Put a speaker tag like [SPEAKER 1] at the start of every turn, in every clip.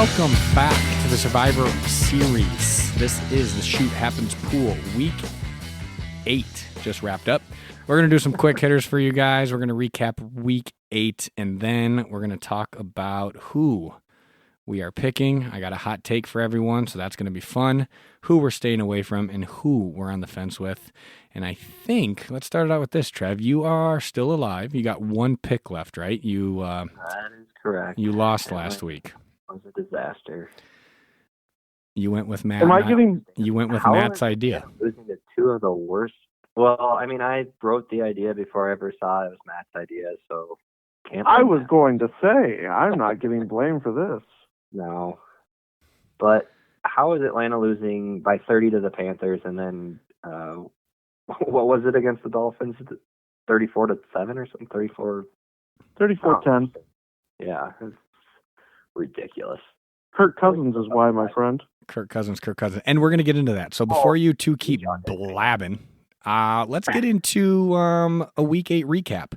[SPEAKER 1] welcome back to the Survivor Series. This is the Shoot Happens Pool. Week 8 just wrapped up. We're going to do some quick hitters for you guys. We're going to recap Week 8, and then we're going to talk about who we are picking. I got a hot take for everyone, so that's going to be fun. Who we're staying away from and who we're on the fence with. And I think, let's start it out with this, Trev. You are still alive. You got one pick left, right?
[SPEAKER 2] That is correct.
[SPEAKER 1] You lost last week.
[SPEAKER 2] It was a disaster.
[SPEAKER 1] You went with Matt. You went with Matt's idea.
[SPEAKER 2] Losing to two of the worst. Well, I mean, I wrote the idea before I ever saw it. It was Matt's idea, so can't.
[SPEAKER 3] I was going to say I'm not getting blamed for this.
[SPEAKER 2] No, but how is Atlanta losing by 30 to the Panthers, and then what was it against the Dolphins? 34-7 or something.
[SPEAKER 3] 34-10.
[SPEAKER 2] Yeah, it's ridiculous.
[SPEAKER 3] Kirk Cousins is why, my friend.
[SPEAKER 1] Kirk Cousins. And we're going to get into that. So before you two keep blabbing, let's get into a Week 8 recap.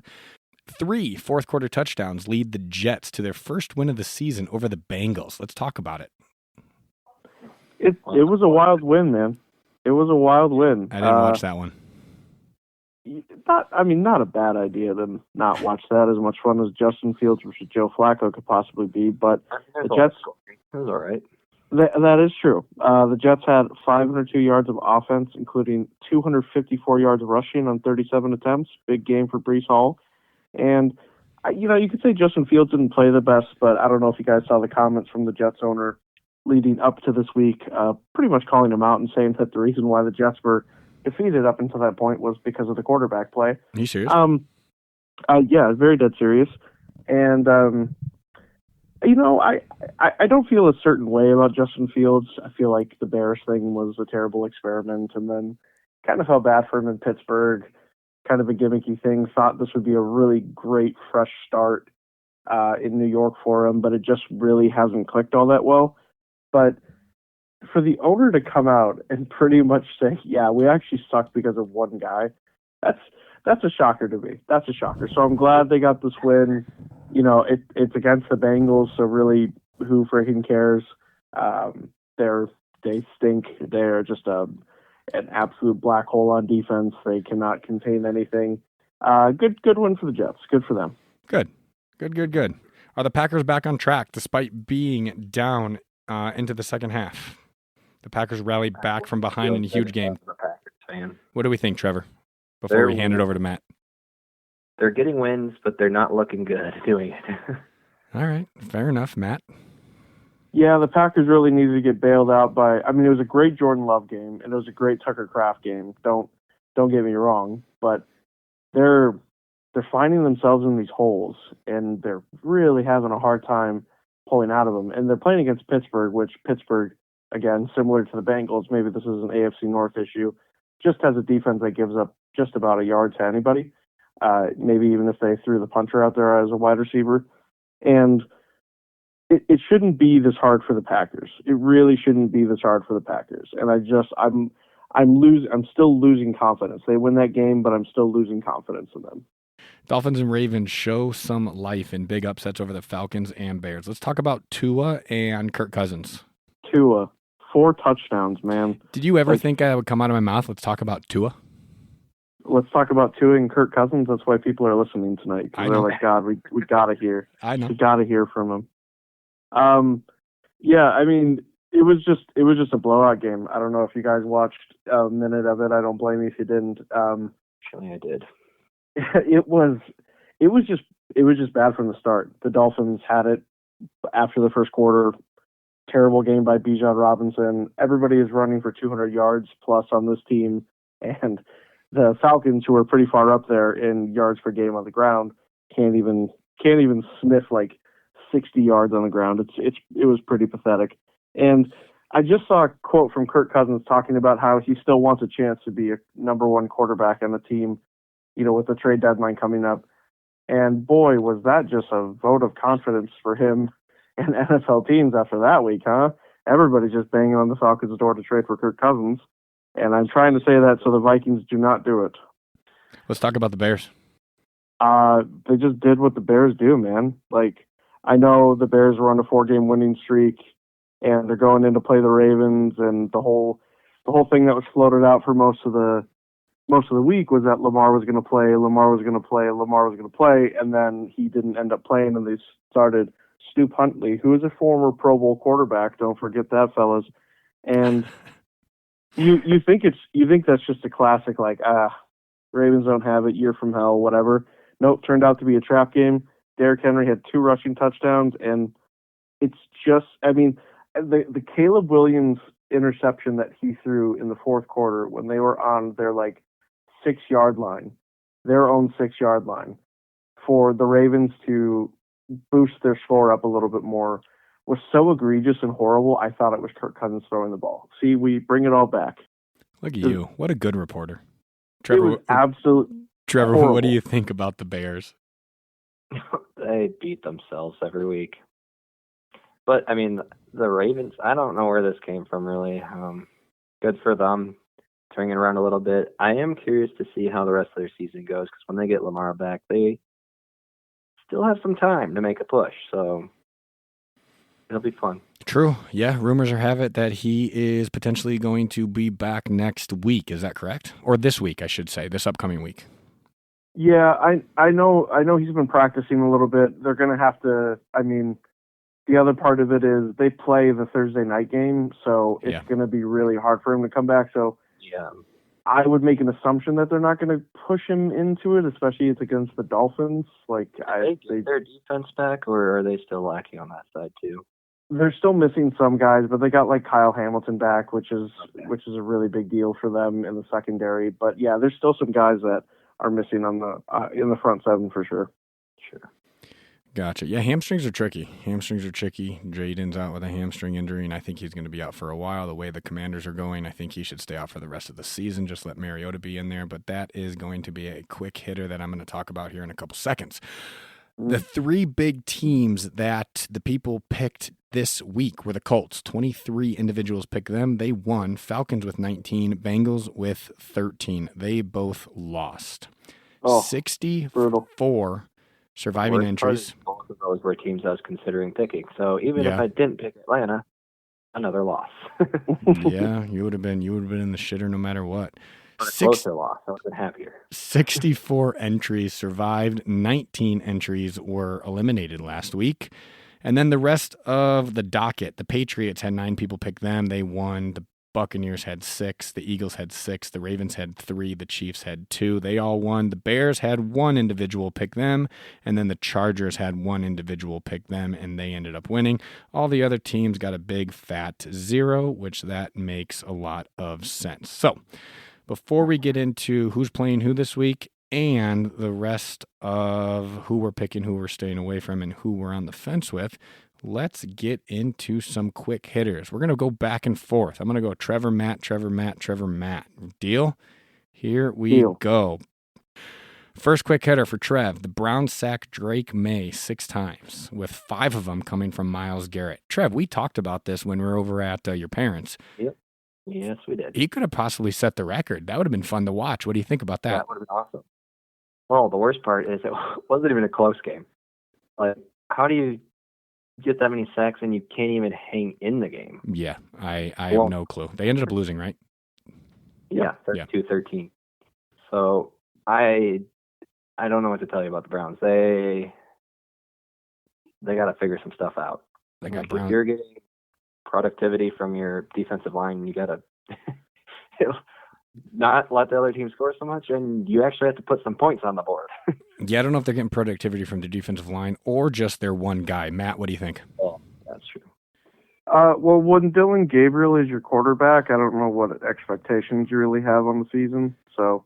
[SPEAKER 1] 3 fourth-quarter touchdowns lead the Jets to their first win of the season over the Bengals. Let's talk about it.
[SPEAKER 3] It was a wild win, man. It was a wild win.
[SPEAKER 1] I didn't watch that one.
[SPEAKER 3] Not a bad idea to not watch that. As much fun as Justin Fields versus Joe Flacco could possibly be, but the Jets.
[SPEAKER 2] It was all right.
[SPEAKER 3] That is true. The Jets had 502 yards of offense, including 254 yards rushing on 37 attempts. Big game for Breece Hall. And, you could say Justin Fields didn't play the best, but I don't know if you guys saw the comments from the Jets owner leading up to this week, pretty much calling him out and saying that the reason why the Jets were defeated up until that point was because of the quarterback play.
[SPEAKER 1] Are you serious?
[SPEAKER 3] Yeah, very dead serious. And, I don't feel a certain way about Justin Fields. I feel like the Bears thing was a terrible experiment, and then kind of felt bad for him in Pittsburgh. Kind of a gimmicky thing. Thought this would be a really great fresh start in New York for him, but it just really hasn't clicked all that well. But for the owner to come out and pretty much say, yeah, we actually sucked because of one guy, that's a shocker to me. That's a shocker. So I'm glad they got this win. It's against the Bengals, so really, who freaking cares? They stink. They're just an absolute black hole on defense. They cannot contain anything. Good win for the Jets. Good for them.
[SPEAKER 1] Good. Are the Packers back on track despite being down into the second half? The Packers rallied back from behind in a huge game. What do we think, Trevor, before we hand it over to Matt?
[SPEAKER 2] They're getting wins, but they're not looking good at doing it.
[SPEAKER 1] All right. Fair enough, Matt.
[SPEAKER 3] Yeah, the Packers really needed to get bailed out by. It was a great Jordan Love game, and it was a great Tucker Kraft game. Don't get me wrong, but they're finding themselves in these holes, and they're really having a hard time pulling out of them. And they're playing against Pittsburgh, which Pittsburgh, again, similar to the Bengals, maybe this is an AFC North issue, just has a defense that gives up just about a yard to anybody. Maybe even if they threw the punter out there as a wide receiver, and it shouldn't be this hard for the Packers. It really shouldn't be this hard for the Packers. And I'm still losing confidence. They win that game, but I'm still losing confidence in them.
[SPEAKER 1] Dolphins and Ravens show some life in big upsets over the Falcons and Bears. Let's talk about Tua and Kirk Cousins.
[SPEAKER 3] Tua, 4 touchdowns, man.
[SPEAKER 1] Did you ever think I would come out of my mouth? Let's talk about Tua.
[SPEAKER 3] Let's talk about Tua and Kirk Cousins. That's why people are listening tonight. Because they're like, God, we got to hear.
[SPEAKER 1] I know.
[SPEAKER 3] We got to hear from him. It was just a blowout game. I don't know if you guys watched a minute of it. I don't blame you if you didn't.
[SPEAKER 2] Actually, I did.
[SPEAKER 3] It was just bad from the start. The Dolphins had it after the first quarter. Terrible game by Bijan Robinson. Everybody is running for 200 yards plus on this team, and the Falcons, who are pretty far up there in yards per game on the ground, can't even sniff like 60 yards on the ground. It was pretty pathetic. And I just saw a quote from Kirk Cousins talking about how he still wants a chance to be a number 1 quarterback on the team, with the trade deadline coming up. And boy, was that just a vote of confidence for him and NFL teams after that week, huh? Everybody's just banging on the Falcons' door to trade for Kirk Cousins. And I'm trying to say that so the Vikings do not do it.
[SPEAKER 1] Let's talk about the Bears.
[SPEAKER 3] They just did what the Bears do, man. Like, I know the Bears were on a 4-game winning streak. and they're going in to play the Ravens, and the whole thing that was floated out for most of the week was that Lamar was going to play, and then he didn't end up playing, and they started Snoop Huntley, who is a former Pro Bowl quarterback. Don't forget that, fellas. And you think that's just a classic, like, Ravens don't have it, year from hell, whatever. Nope, turned out to be a trap game. Derrick Henry had 2 rushing touchdowns, and it's just, I mean, the Caleb Williams interception that he threw in the fourth quarter when they were on their, 6-yard line, their own 6-yard line, for the Ravens to boost their score up a little bit more, was so egregious and horrible. I thought it was Kirk Cousins throwing the ball. See, we bring it all back.
[SPEAKER 1] Look at you. What a good reporter.
[SPEAKER 3] Trevor, it was
[SPEAKER 1] Trevor,
[SPEAKER 3] horrible.
[SPEAKER 1] What do you think about the Bears?
[SPEAKER 2] They beat themselves every week. But, I mean, the Ravens, I don't know where this came from, really. Good for them, turning it around a little bit. I am curious to see how the rest of their season goes, because when they get Lamar back, they still have some time to make a push. So it'll be fun.
[SPEAKER 1] True. Yeah, rumors have it that he is potentially going to be back next week. Is that correct? Or this week, I should say, this upcoming week.
[SPEAKER 3] Yeah, I know he's been practicing a little bit. They're going to have to, I mean, the other part of it is they play the Thursday night game, so it's going to be really hard for him to come back. So
[SPEAKER 2] yeah,
[SPEAKER 3] I would make an assumption that they're not going to push him into it, especially it's against the Dolphins. Like,
[SPEAKER 2] they their defense back, or are they still lacking on that side too?
[SPEAKER 3] They're still missing some guys, but they got Kyle Hamilton back, which is a really big deal for them in the secondary. But yeah, there's still some guys that are missing on the in the front seven for sure.
[SPEAKER 2] Sure.
[SPEAKER 1] Gotcha. Yeah, hamstrings are tricky. Jaden's out with a hamstring injury, and I think he's going to be out for a while. The way the Commanders are going, I think he should stay out for the rest of the season. Just let Mariota be in there. But that is going to be a quick hitter that I'm going to talk about here in a couple seconds. The 3 big teams that the people picked this week were the Colts. 23 individuals picked them. They won. Falcons with 19, Bengals with 13. They both lost. 64
[SPEAKER 3] brutal.
[SPEAKER 1] surviving entries.
[SPEAKER 2] Both of those were teams I was considering picking. So even if I didn't pick Atlanta, another loss.
[SPEAKER 1] Yeah, you would have been in the shitter no matter what.
[SPEAKER 2] But a closer loss. I would have been happier.
[SPEAKER 1] 64 entries survived. 19 entries were eliminated last week. And then the rest of the docket, the Patriots had 9 people pick them. They won. The Buccaneers had 6. The Eagles had 6. The Ravens had 3. The Chiefs had 2. They all won. The Bears had 1 individual pick them. And then the Chargers had 1 individual pick them, and they ended up winning. All the other teams got a big fat 0, which that makes a lot of sense. So before we get into who's playing who this week and the rest of who we're picking, who we're staying away from, and who we're on the fence with, let's get into some quick hitters. We're going to go back and forth. I'm going to go Trevor, Matt. Deal? Here we go. First quick hitter for Trev. The Browns sacked Drake May 6 times, with 5 of them coming from Myles Garrett. Trev, we talked about this when we were over at your parents'.
[SPEAKER 2] Yep. Yes, we did.
[SPEAKER 1] He could have possibly set the record. That would have been fun to watch. What do you think about that?
[SPEAKER 2] That would have been awesome. Well, the worst part is it wasn't even a close game. Like, how do you get that many sacks and you can't even hang in the game?
[SPEAKER 1] Yeah, I have no clue. They ended up losing, right?
[SPEAKER 2] Yeah, 32-13. So I don't know what to tell you about the Browns. They got to figure some stuff out. If you're getting productivity from your defensive line, you got to not let the other team score so much, and you actually have to put some points on the board.
[SPEAKER 1] Yeah, I don't know if they're getting productivity from the defensive line or just their one guy. Matt, what do you think?
[SPEAKER 2] Well, that's true.
[SPEAKER 3] Well, when Dylan Gabriel is your quarterback, I don't know what expectations you really have on the season. So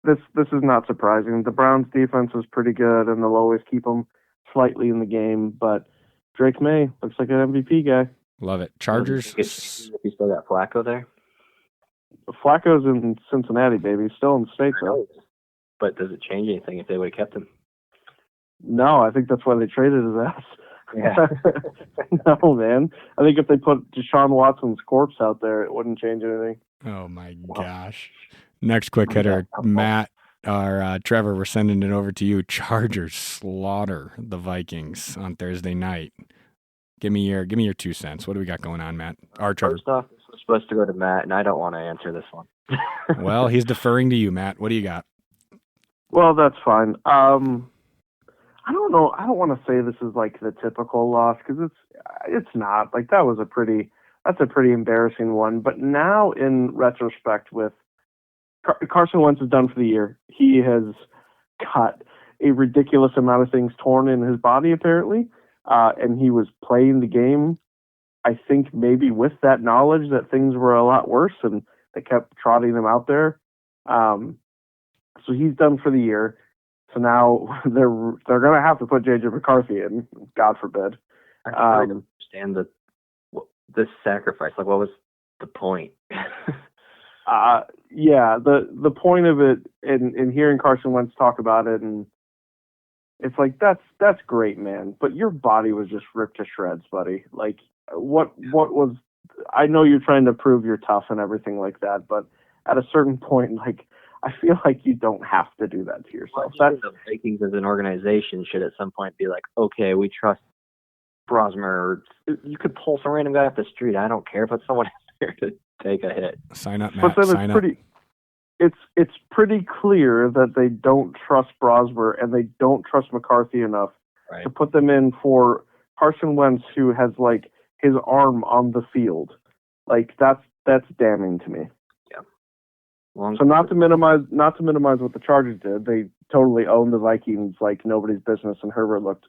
[SPEAKER 3] this is not surprising. The Browns' defense is pretty good, and they'll always keep them slightly in the game. But Drake May looks like an MVP guy.
[SPEAKER 1] Love it. Chargers.
[SPEAKER 2] If you still got Flacco there?
[SPEAKER 3] Flacco's in Cincinnati, baby. Still in the States, though.
[SPEAKER 2] But does it change anything if they would have kept him?
[SPEAKER 3] No, I think that's why they traded his ass.
[SPEAKER 2] Yeah.
[SPEAKER 3] No, man. I think if they put Deshaun Watson's corpse out there, it wouldn't change anything.
[SPEAKER 1] Oh, my gosh. Next quick hitter, Matt or Trevor, we're sending it over to you. Chargers slaughter the Vikings on Thursday night. Give me your 2 cents. What do we got going on, Matt? Trevor.
[SPEAKER 2] First off, this was supposed to go to Matt, and I don't want to answer this one.
[SPEAKER 1] Well, he's deferring to you, Matt. What do you got?
[SPEAKER 3] Well, that's fine. I don't know. I don't want to say this is like the typical loss because it's not. Like that's a pretty embarrassing one. But now in retrospect, with Carson Wentz is done for the year. He has got a ridiculous amount of things torn in his body apparently, and he was playing the game. I think maybe with that knowledge that things were a lot worse, and they kept trotting him out there. So he's done for the year. So now they're going to have to put J.J. McCarthy in, God forbid.
[SPEAKER 2] I don't understand this sacrifice. Like, what was the point?
[SPEAKER 3] Yeah, the point of it, in hearing Carson Wentz talk about it, and it's like that's great, man. But your body was just ripped to shreds, buddy. Like, what was? I know you're trying to prove you're tough and everything like that, but at a certain point, like, I feel like you don't have to do that to yourself.
[SPEAKER 2] The Vikings as an organization should at some point be like, okay, we trust Brosmer. You could pull some random guy off the street. I don't care, but someone has there to take a hit.
[SPEAKER 1] Sign up, Matt.
[SPEAKER 3] But then it's pretty clear that they don't trust Brosmer and they don't trust McCarthy enough to put them in for Carson Wentz, who has like his arm on the field. Like that's damning to me. So not to minimize what the Chargers did, they totally owned the Vikings like nobody's business, and Herbert looked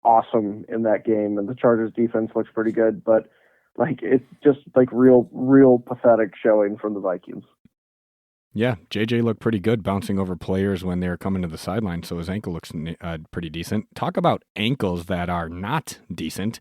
[SPEAKER 3] awesome in that game, and the Chargers defense looks pretty good, but like it's just like real pathetic showing from the Vikings.
[SPEAKER 1] Yeah, JJ looked pretty good bouncing over players when they were coming to the sideline, so his ankle looks pretty decent. Talk about ankles that are not decent,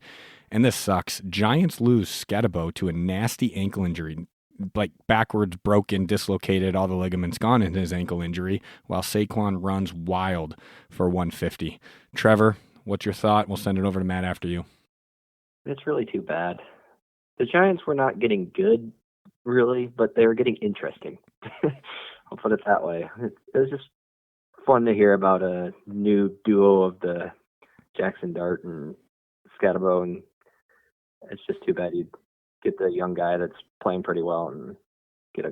[SPEAKER 1] and this sucks. Giants lose Scatabo to a nasty ankle injury, like backwards, broken, dislocated, all the ligaments gone in his ankle injury, while Saquon runs wild for 150. Trevor, what's your thought? We'll send it over to Matt after you.
[SPEAKER 2] It's really too bad. The Giants were not getting good, really, but they were getting interesting. I'll put it that way. It was just fun to hear about a new duo of the Jackson Dart and Scatabo, and it's just too bad you get the young guy that's playing pretty well and get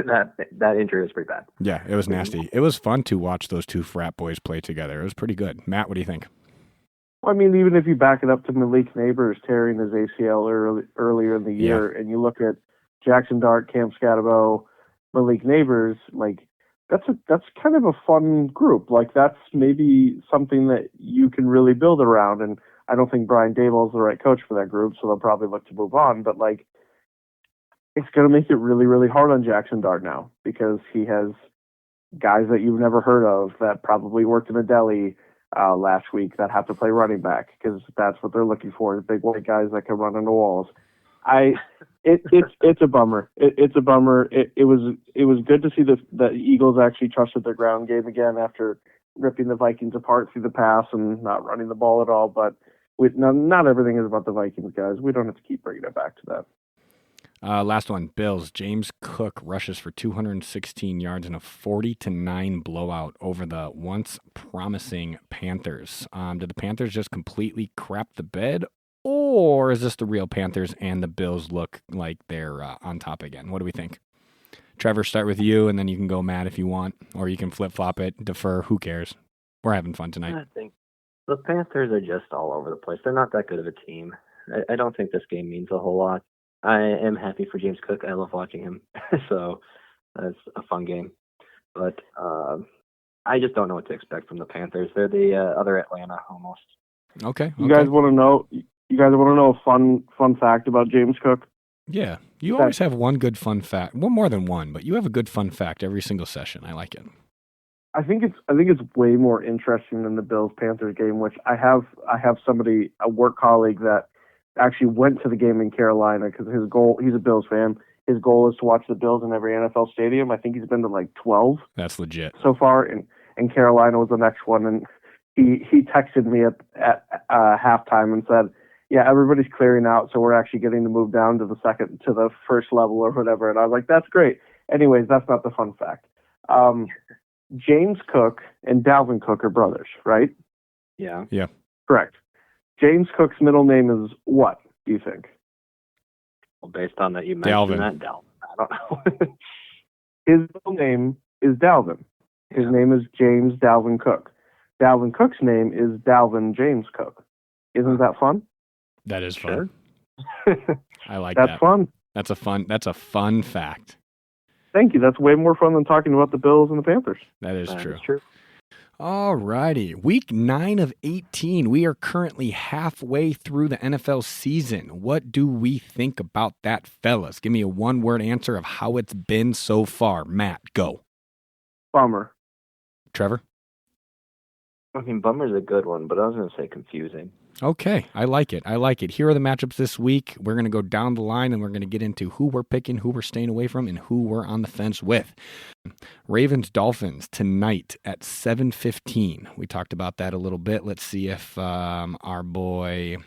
[SPEAKER 2] that injury is pretty bad.
[SPEAKER 1] Yeah, it was nasty. It was fun to watch those two frat boys play together. It was pretty good. Matt, what do you think?
[SPEAKER 3] Well, I mean, even if you back it up to Malik Neighbors tearing his ACL earlier in the year, and you look at Jackson Dart, Cam Scatabo, Malik Neighbors, like that's kind of a fun group. Like that's maybe something that you can really build around. And I don't think Brian Daboll is the right coach for that group, so they'll probably look to move on. But like, it's going to make it really, really hard on Jackson Dart now because he has guys that you've never heard of that probably worked in a deli last week that have to play running back because that's what they're looking for, big white guys that can run into walls. It's a bummer. It's a bummer. It was good to see the Eagles actually trusted their ground game again after ripping the Vikings apart through the pass and not running the ball at all. But not everything is about the Vikings, guys. We don't have to keep bringing it back to that.
[SPEAKER 1] Last one, Bills. James Cook rushes for 216 yards in a 40-9 blowout over the once promising Panthers. Did the Panthers just completely crap the bed, or is this the real Panthers and the Bills look like they're on top again? What do we think? Trevor, start with you, and then you can go Matt if you want, or you can flip-flop it, defer. Who cares? We're having fun tonight.
[SPEAKER 2] I think the Panthers are just all over the place. They're not that good of a team. I don't think this game means a whole lot. I am happy for James Cook. I love watching him. So that's a fun game. But I just don't know what to expect from the Panthers. They're the other Atlanta almost.
[SPEAKER 1] Okay.
[SPEAKER 3] You guys want to know? You guys want to know a fun fact about James Cook?
[SPEAKER 1] Yeah, you always have one good fun fact. Well, more than one, but you have a good fun fact every single session. I like it.
[SPEAKER 3] I think it's way more interesting than the Bills Panthers game, which I have somebody, a work colleague that actually went to the game in Carolina because his goal, he's a Bills fan. His goal is to watch the Bills in every NFL stadium. I think he's been to like 12.
[SPEAKER 1] That's legit.
[SPEAKER 3] So far, and Carolina was the next one. And he texted me at halftime and said, yeah, everybody's clearing out, so we're actually getting to move down to the first level or whatever. And I was like, that's great. Anyways, that's not the fun fact. James Cook and Dalvin Cook are brothers, right?
[SPEAKER 2] Yeah.
[SPEAKER 1] Yeah.
[SPEAKER 3] Correct. James Cook's middle name is what, do you think?
[SPEAKER 2] Well, based on that you mentioned
[SPEAKER 1] Dalvin.
[SPEAKER 2] that, Dalvin. I don't know.
[SPEAKER 3] His middle name is Dalvin. His name is James Dalvin Cook. Dalvin Cook's name is Dalvin James Cook. Isn't that fun?
[SPEAKER 1] That is fun.
[SPEAKER 2] Sure.
[SPEAKER 1] I like
[SPEAKER 3] That's
[SPEAKER 1] that.
[SPEAKER 3] fun.
[SPEAKER 1] That's a fun fact.
[SPEAKER 3] Thank you. That's way more fun than talking about the Bills and the Panthers.
[SPEAKER 1] That is true.
[SPEAKER 2] That's true.
[SPEAKER 1] All righty. Week 9 of 18. We are currently halfway through the NFL season. What do we think about that, fellas? Give me a one-word answer of how it's been so far. Matt, go.
[SPEAKER 3] Bummer.
[SPEAKER 1] Trevor?
[SPEAKER 2] I mean, bummer's a good one, but I was going to say confusing.
[SPEAKER 1] Okay, I like it. Here are the matchups this week. We're going to go down the line, and we're going to get into who we're picking, who we're staying away from, and who we're on the fence with. Ravens-Dolphins tonight at 7:15. We talked about that a little bit. Let's see if our boy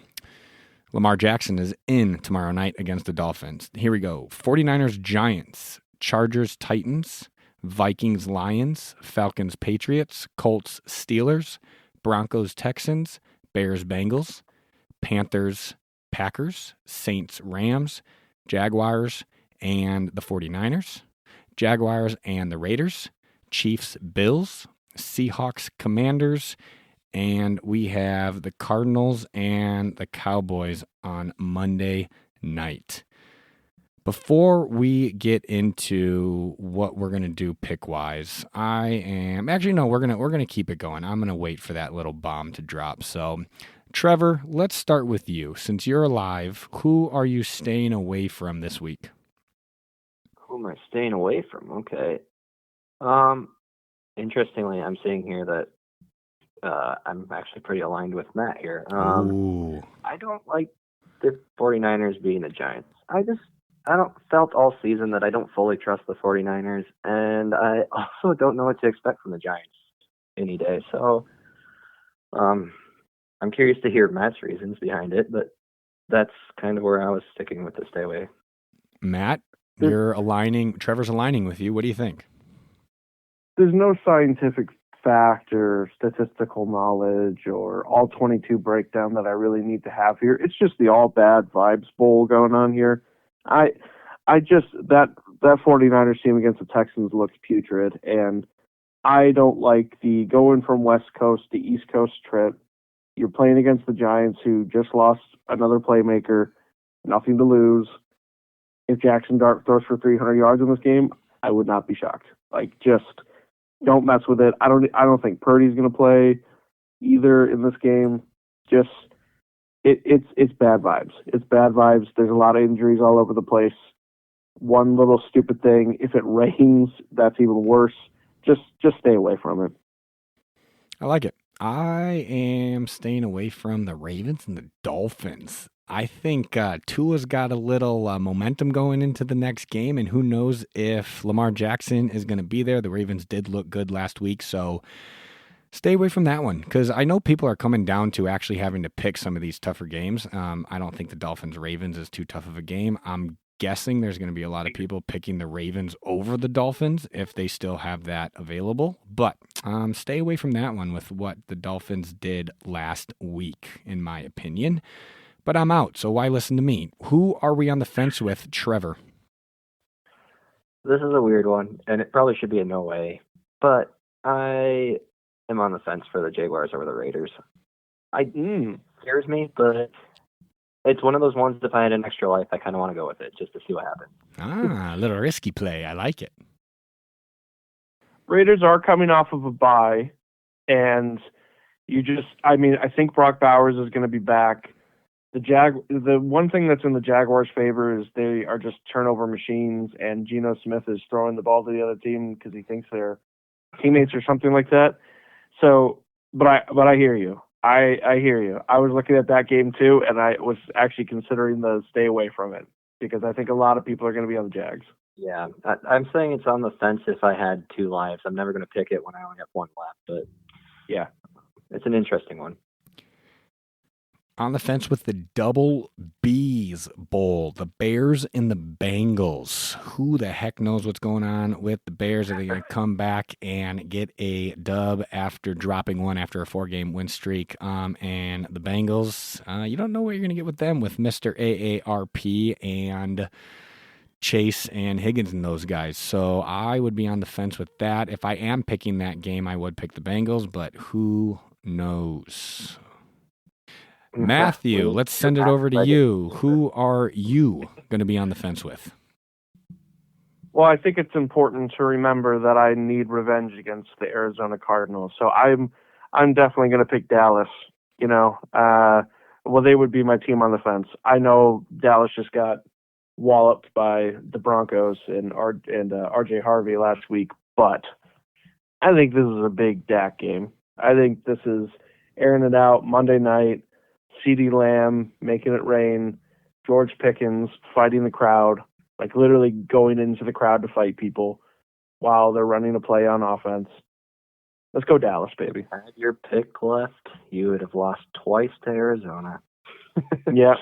[SPEAKER 1] Lamar Jackson is in tomorrow night against the Dolphins. Here we go. 49ers-Giants, Chargers-Titans, Vikings-Lions, Falcons-Patriots, Colts-Steelers, Broncos-Texans, Bears-Bengals, Panthers-Packers, Saints-Rams, Jaguars and the 49ers, Jaguars and the Raiders, Chiefs-Bills, Seahawks-Commanders, and we have the Cardinals and the Cowboys on Monday night. Before we get into what we're going to do pick-wise, we're going to keep it going. I'm going to wait for that little bomb to drop. So, Trevor, let's start with you. Since you're alive, who are you staying away from this week?
[SPEAKER 2] Who am I staying away from? Okay. Interestingly, I'm seeing here that I'm actually pretty aligned with Matt here.
[SPEAKER 1] Ooh.
[SPEAKER 2] I don't like the 49ers being the Giants. I don't felt all season that I don't fully trust the 49ers, and I also don't know what to expect from the Giants any day. So I'm curious to hear Matt's reasons behind it, but that's kind of where I was sticking with the stay away.
[SPEAKER 1] Matt, Trevor's aligning with you. What do you think?
[SPEAKER 3] There's no scientific fact or statistical knowledge or all 22 breakdown that I really need to have here. It's just the all bad vibes bowl going on here. I just that 49ers team against the Texans looks putrid, and I don't like the going from West Coast to East Coast trip. You're playing against the Giants, who just lost another playmaker, nothing to lose. If Jackson Dart throws for 300 yards in this game, I would not be shocked. Like, just don't mess with it. I don't think Purdy's going to play either in this game. Just it's bad vibes. It's bad vibes. There's a lot of injuries all over the place. One little stupid thing. If it rains, that's even worse. Just stay away from it.
[SPEAKER 1] I like it. I am staying away from the Ravens and the Dolphins. I think Tua's got a little momentum going into the next game, and who knows if Lamar Jackson is going to be there. The Ravens did look good last week, so stay away from that one, because I know people are coming down to actually having to pick some of these tougher games. I don't think the Dolphins-Ravens is too tough of a game. I'm guessing there's going to be a lot of people picking the Ravens over the Dolphins if they still have that available. But stay away from that one with what the Dolphins did last week, in my opinion. But I'm out, so why listen to me? Who are we on the fence with, Trevor?
[SPEAKER 2] This is a weird one, and it probably should be a no way, but I am on the fence for the Jaguars over the Raiders. It scares me, but it's one of those ones, if I had an extra life, I kind of want to go with it just to see what happens.
[SPEAKER 1] A little risky play. I like it.
[SPEAKER 3] Raiders are coming off of a bye, and I think Brock Bowers is going to be back. The one thing that's in the Jaguars' favor is they are just turnover machines, and Geno Smith is throwing the ball to the other team because he thinks they're teammates or something like that. So, but I hear you. I hear you. I was looking at that game too, and I was actually considering the stay away from it because I think a lot of people are going to be on the Jags.
[SPEAKER 2] Yeah, I'm saying it's on the fence if I had 2 lives. I'm never going to pick it when I only have 1 left, but
[SPEAKER 3] yeah,
[SPEAKER 2] it's an interesting one.
[SPEAKER 1] On the fence with the Double B's Bowl, the Bears and the Bengals. Who the heck knows what's going on with the Bears? Are they going to come back and get a dub after dropping one after a 4-game win streak? And the Bengals, you don't know what you're going to get with them with Mr. AARP and Chase and Higgins and those guys. So I would be on the fence with that. If I am picking that game, I would pick the Bengals, but who knows? Matthew, let's send it over to you. Who are you going to be on the fence with?
[SPEAKER 3] Well, I think it's important to remember that I need revenge against the Arizona Cardinals. So I'm definitely going to pick Dallas. Well, they would be my team on the fence. I know Dallas just got walloped by the Broncos and RJ Harvey last week, but I think this is a big Dak game. I think this is airing it out Monday night. CeeDee Lamb making it rain, George Pickens fighting the crowd, like literally going into the crowd to fight people while they're running a play on offense. Let's go Dallas, baby.
[SPEAKER 2] Had your pick left, you would have lost twice to Arizona.
[SPEAKER 3] Yeah.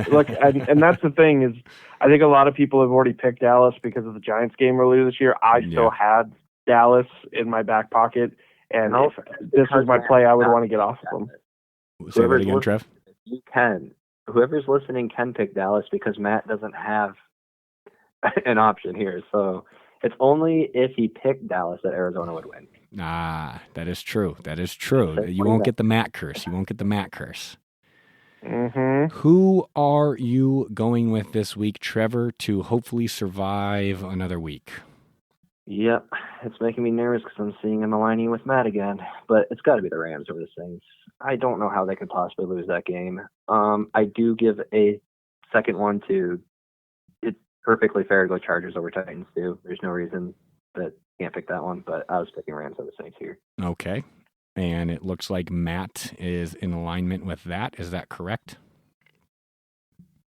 [SPEAKER 3] Look, and that's the thing is, I think a lot of people have already picked Dallas because of the Giants game earlier this year. I still had Dallas in my back pocket, and if this was my play, I would want to get off of them.
[SPEAKER 1] Say that again, Trev.
[SPEAKER 2] You can. Whoever's listening can pick Dallas because Matt doesn't have an option here. So it's only if he picked Dallas that Arizona would win.
[SPEAKER 1] Ah, that is true. You won't get the Matt curse.
[SPEAKER 3] Mm-hmm.
[SPEAKER 1] Who are you going with this week, Trevor, to hopefully survive another week?
[SPEAKER 2] Yep, it's making me nervous because I'm seeing him aligning with Matt again. But it's got to be the Rams over the Saints. I don't know how they could possibly lose that game. I do give a second one to. It's perfectly fair to go Chargers over Titans too. There's no reason that can't pick that one. But I was picking Rams over the Saints here.
[SPEAKER 1] Okay, and it looks like Matt is in alignment with that. Is that correct?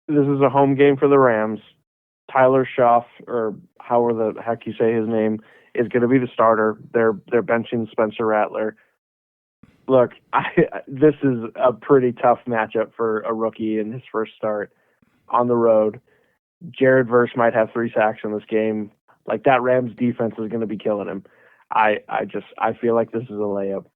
[SPEAKER 3] This is a home game for the Rams. Tyler Schaff, or however the heck you say his name, is going to be the starter. They're benching Spencer Rattler. Look, this is a pretty tough matchup for a rookie in his first start on the road. Jared Verse might have 3 sacks in this game. Like, that Rams defense is going to be killing him. I feel like this is a layup.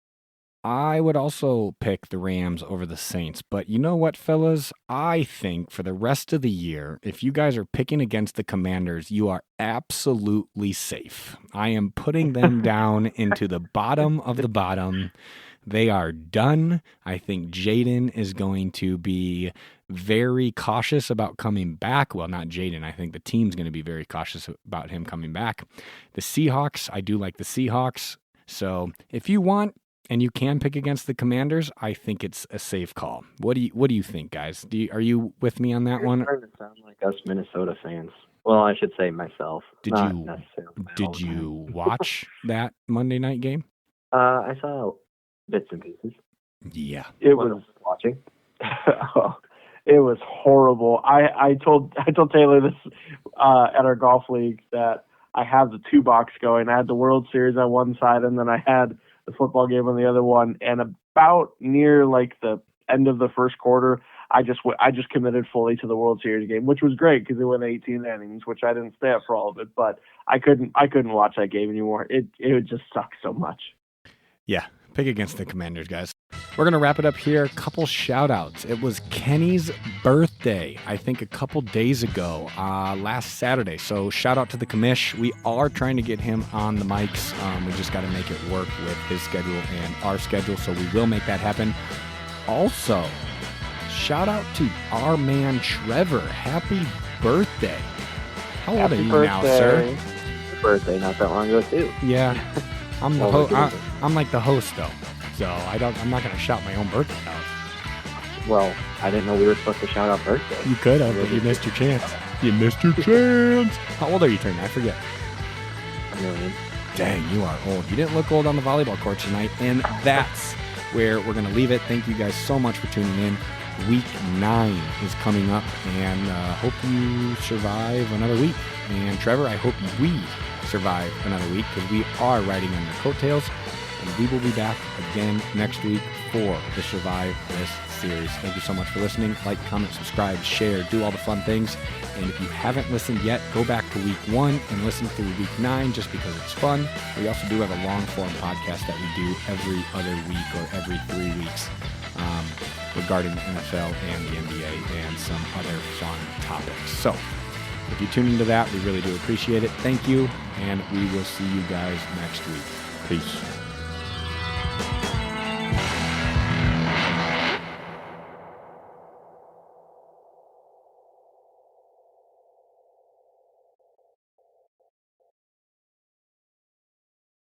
[SPEAKER 1] I would also pick the Rams over the Saints. But you know what, fellas? I think for the rest of the year, if you guys are picking against the Commanders, you are absolutely safe. I am putting them down into the bottom of the bottom. They are done. I think Jaden is going to be very cautious about coming back. Well, not Jaden. I think the team's going to be very cautious about him coming back. The Seahawks, I do like the Seahawks. So if you want, and you can pick against the Commanders, I think it's a safe call. What do you think, guys? Are you with me on that one?
[SPEAKER 2] You're starting to sound like us Minnesota fans. Well, I should say myself.
[SPEAKER 1] Did you watch that Monday night game?
[SPEAKER 2] I saw bits and pieces.
[SPEAKER 1] Yeah,
[SPEAKER 3] it was
[SPEAKER 2] watching.
[SPEAKER 3] It was horrible. I told Taylor this at our golf league that I have the 2-box going. I had the World Series on one side, and then I had the football game on the other one, and about near like the end of the first quarter, I just committed fully to the World Series game, which was great because it went 18 innings, which I didn't stay up for all of it, but I couldn't watch that game anymore. It just sucked so much.
[SPEAKER 1] Yeah, pick against the Commanders, guys. We're going to wrap it up here. A couple shout-outs. It was Kenny's birthday, I think a couple days ago, last Saturday. So shout-out to the commish. We are trying to get him on the mics. We just got to make it work with his schedule and our schedule, so we will make that happen. Also, shout-out to our man Trevor. Happy birthday. How old are you now, sir?
[SPEAKER 2] Birthday not that long ago, too.
[SPEAKER 1] Yeah. I'm like the host, though. So I'm not going to shout my own birthday out.
[SPEAKER 2] Well, I didn't know we were supposed to shout out birthdays.
[SPEAKER 1] You could have, but you missed your chance. How old are you turning? I forget.
[SPEAKER 2] A million.
[SPEAKER 1] Dang, you are old. You didn't look old on the volleyball court tonight, and that's where we're going to leave it. Thank you guys so much for tuning in. Week 9 is coming up, and hope you survive another week. And Trevor, I hope we survive another week because we are riding on the coattails. and we will be back again next week for the Survive This series. Thank you so much for listening. Like, comment, subscribe, share, do all the fun things. And if you haven't listened yet, go back to week 1 and listen through week 9 just because it's fun. We also do have a long-form podcast that we do every other week or every 3 weeks regarding the NFL and the NBA and some other fun topics. So if you tune into that, we really do appreciate it. Thank you, and we will see you guys next week. Peace.